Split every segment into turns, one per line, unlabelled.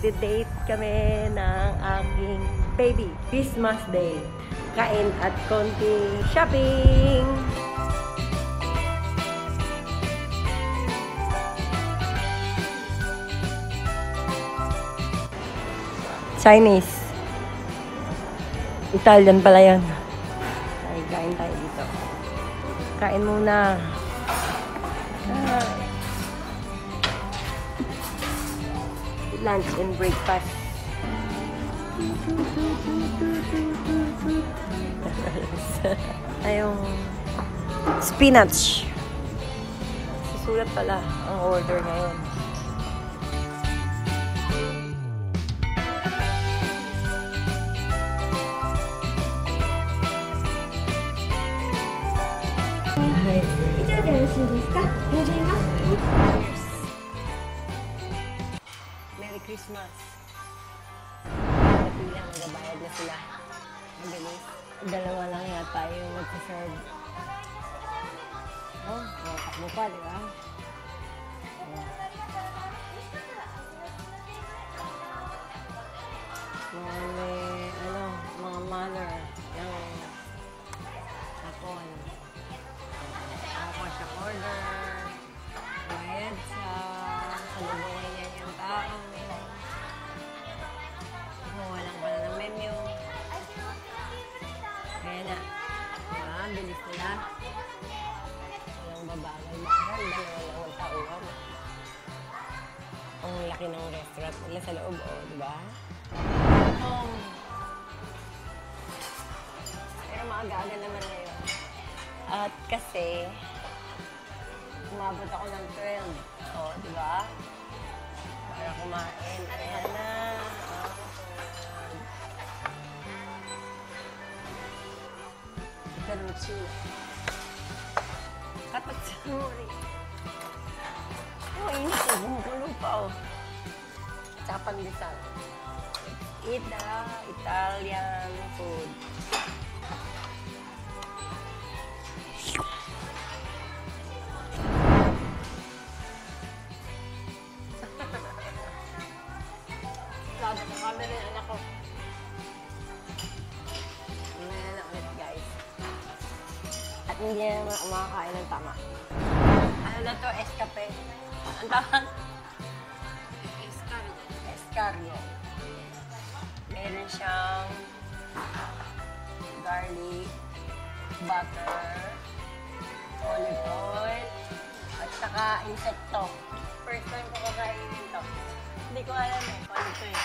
Di-date kami ng aking baby. Christmas Day. Kain at konting shopping! Chinese. Italian pala yan. Ay, kain tayo dito. Kain muna. Lunch and breakfast. Ayong spinach. Susulat pala ang order ngayon. Merry Christmas. Napilang, magabayad na sila. Mabilis. Dalawa lang yata yung magsaserve. Oh, takbo pa, di ba? Mga manner. Yung hapon. Ako siya order. Bayad sa salubungin niya yung tao. Walang pala ng menu. Kaya na. Diba? Bilis nila. Walang babagal. Mahal. Dalawa lang ang tauhan. Ang laki ng restaurant nila sa loob. O, diba? Pero maaga-aga naman ngayon. At kasi, umabot ako ng 12. O, diba? Para kumain. Ayan na. Karuchi. Katatsuri. Oh, init. Bumukulo pa, oh. Tsaka pandesal. Eat the Italian food. Sabi ko kami rin anak ko. Hindi na ulit, guys. At hindi na makakain ng tama. Ano na to? Escape. Ang tawag? Escargot. Meron siyang garlic, butter, olive oil, at saka insekto. First time ko kakainin to. Hindi ko alam eh kung ano to eh.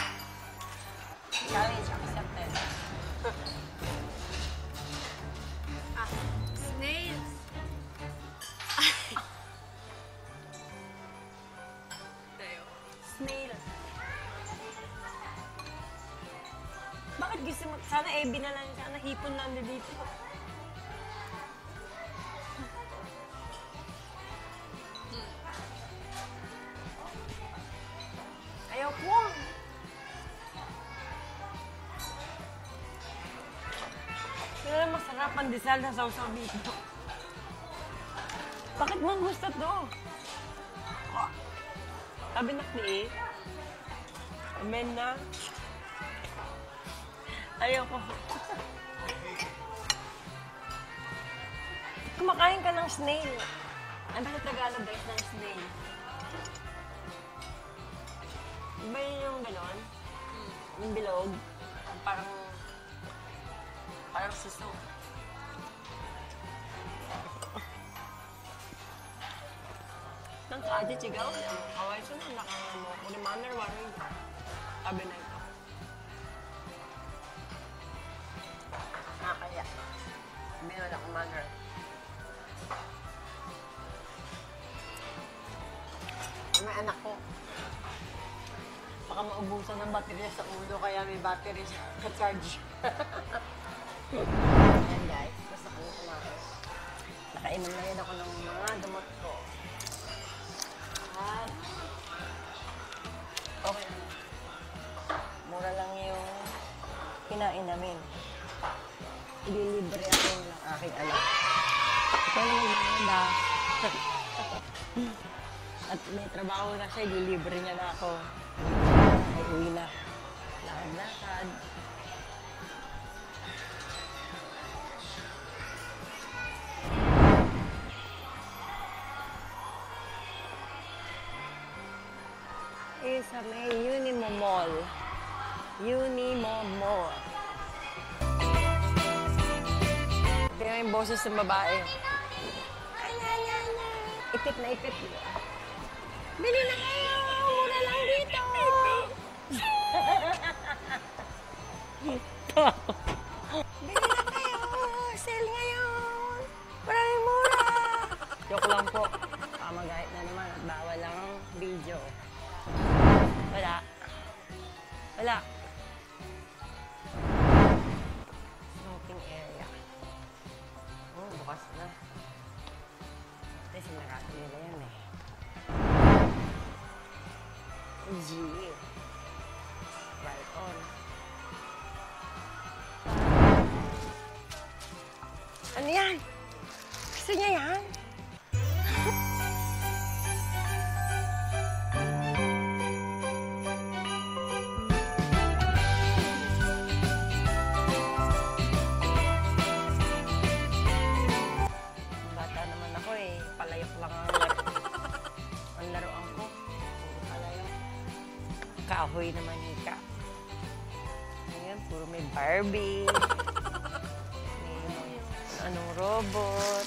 Challenge accepted.
Snails!
Snail. Bakit gusto mo? Sana ebi na lang. Sana hipon lang dito. Ayaw ko. Pero masarap ang disal na sausaw dito. Bakit mo gusto to? Sabi na ni amen na. Ayoko. Kumakain ka ng snail. Ano sa Tagalog guys ng snail? Iba yun yung gano'n? Yung bilog? Parang suso. Nang kaadi chigaw. Kawai siya na nakangamo. Kung manner warin. Sabi na ito. Kaya. Sabi na ako manner. May anak ko. Baka maubusan ng baterya sa ulo kaya may battery siya. Ka-charge. Ayan guys. Basta kami kumain. Nakainom na yun ako ng mga gamot ko. At okay. Mura lang yung kinain namin. Ililibre ako ng aking anak. Ito lang yung maganda. At may trabaho na siya, ililibre niya na ako. Ay, sa may Unimo Mall. Unimo Mall. Tingnan yung boses ng babae. Ipit na ipit. Bili na kayo! Mura lang dito! Bili na kayo! Sale ngayon! Maraming mura! Joke lang po. Magahit na naman at bawal lang ang video. Wala. Wala. Smoking area. Oh, bukas na. Kasi sinarado nila yan eh. G. Right on. Ano yan? Gusto niya yan? Bata naman ako eh. Palayok lang ang laro. Ang laruan ko. Puro palayok. Kahoy naman hika. Ayan, puro may Barbie. Anong robot.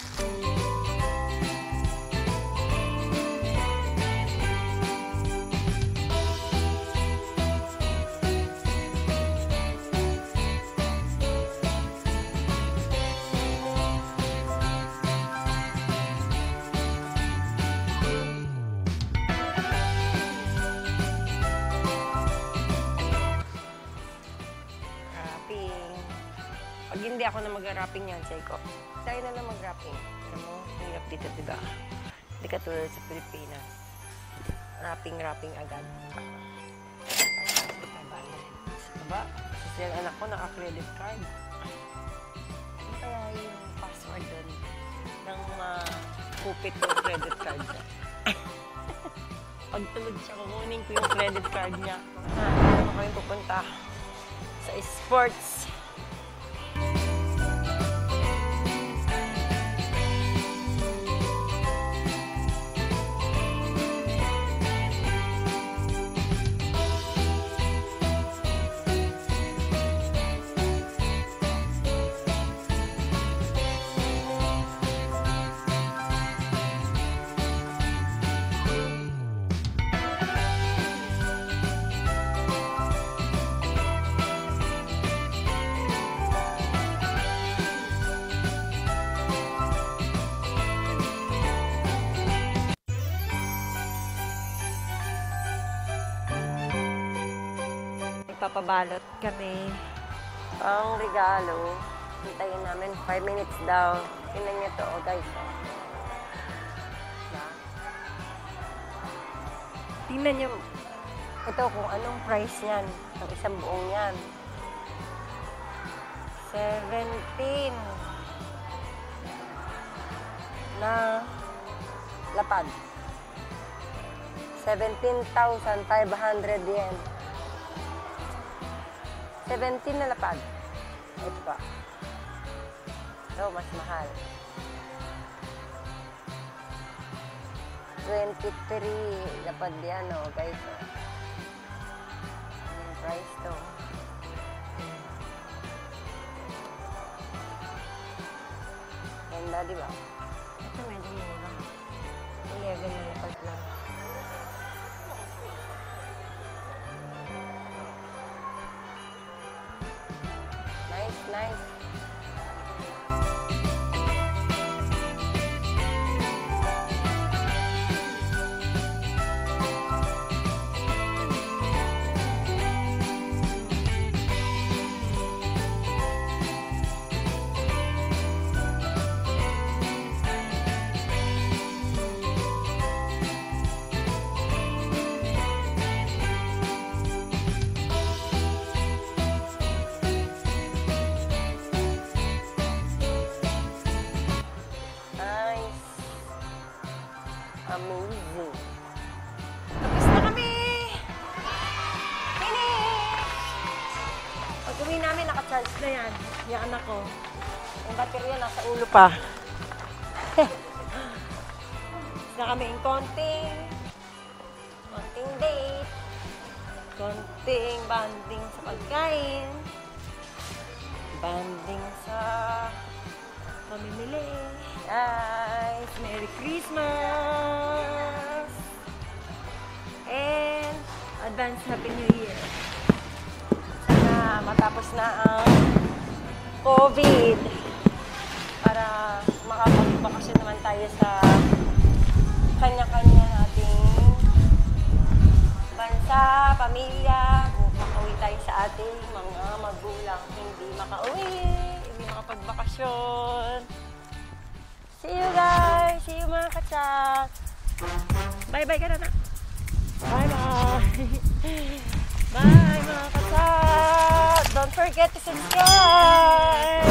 Pag hindi ako na mag-wrapping yan, say ko, tayo na lang mag-wrapping. Alam mo, hirap dito, diba? Hindi ka tulad sa Pilipinas. Wrapping agad. Diba? Kasi yung anak ko naka-credit card. Ano kaya yung password doon ng kupit yung credit card niya? Pag tulog siya, kukunin ko yung credit card niya. Ano kayong pupunta sa sports? Papabalot kami. Ang regalo, hintayin namin 5 minutes daw. Tingnan niyo to, oh, guys. Tingnan niyo ito kung anong price niyan. Ang isang buong yan. 17 na lapad. 17,500 yen. 17 na lapad. Ito pa. Ito, mas mahal. 23 lapad yan, oh, guys. Anong price to? Ganda, di ba? Ito medyo mura. 11 na lapad lang. Nice. Amazing. Tapos na kami! Finish! Pag uwi namin, naka-charge na yan. Yung anak ko. Yung baterya nasa ulo pa. Na kami in konting date. konting banding sa pagkain, banding sa pamimili. Guys, Merry Christmas! And advance Happy New Year. Sana matapos na ang COVID para makapagbakasyon naman tayo sa kanya-kanya nating bansa, pamilya, makauwi tayo sa ating mga magulang. Hindi makauwi, hindi makapagbakasyon. See you guys! See you mga kachat! Bye-bye ka na na! Bye-bye! Bye mga kachat! Don't forget to subscribe!